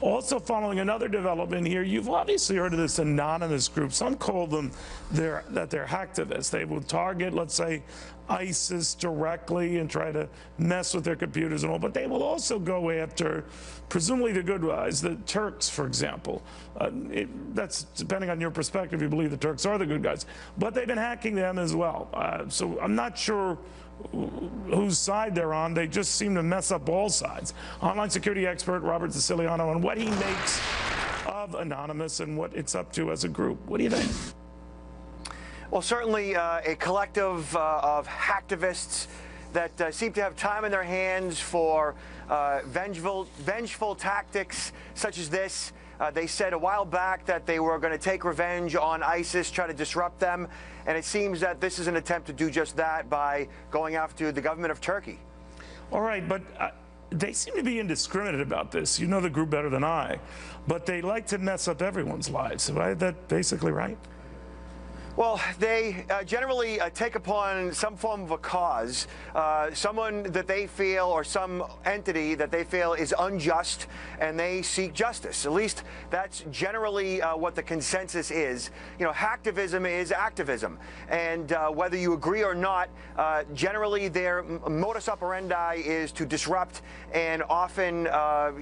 Also following another development here, you've obviously heard of this anonymous group. Some call them they're hacktivists. They will target, let's say, ISIS directly and try to mess with their computers and all, but they will also go after, presumably the good guys, the Turks, for example. That's depending on your perspective, you believe the Turks are the good guys, but they've been hacking them as well. So I'm not sure whose side they're on. They just seem to mess up all sides. Online security expert Robert Siciliano on what he makes of Anonymous and what it's up to as a group. What do you think? Well, certainly a collective of hacktivists that seem to have time in their hands for vengeful tactics such as this. They said a while back that they were going to take revenge on ISIS, try to disrupt them, and it seems that this is an attempt to do just that by going after the government of Turkey. All right, but they seem to be indiscriminate about this. You know the group better than I, but they like to mess up everyone's lives. Am I that basically right? Well, they generally take upon some form of a cause, someone that they feel, or some entity that they feel is unjust, and they seek justice. At least that's generally what the consensus is. You know, hacktivism is activism, and whether you agree or not, generally their modus operandi is to disrupt and often,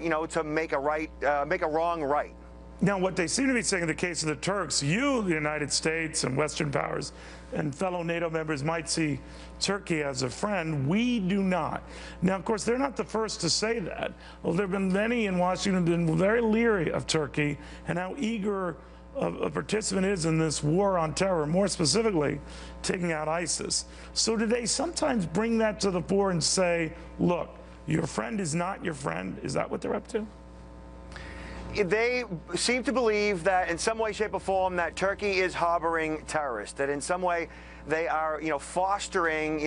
you know, to make a wrong right. Now, what they seem to be saying in the case of the Turks, you, the United States and Western powers and fellow NATO members might see Turkey as a friend. We do not. Now, of course, they're not the first to say that. Well, there have been many in Washington who have been very leery of Turkey and how eager a participant is in this war on terror, more specifically, taking out ISIS. So do they sometimes bring that to the fore and say, look, your friend is not your friend? Is that what they're up to? They seem to believe that in some way, shape, or form that Turkey is harboring terrorists, that in some way they are, you know, fostering,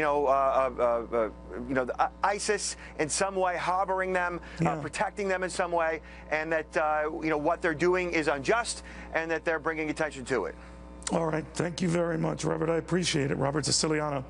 ISIS in some way, harboring them, protecting them in some way, and that, you know, what they're doing is unjust and that they're bringing attention to it. All right. Thank you very much, Robert. I appreciate it. Robert Siciliano.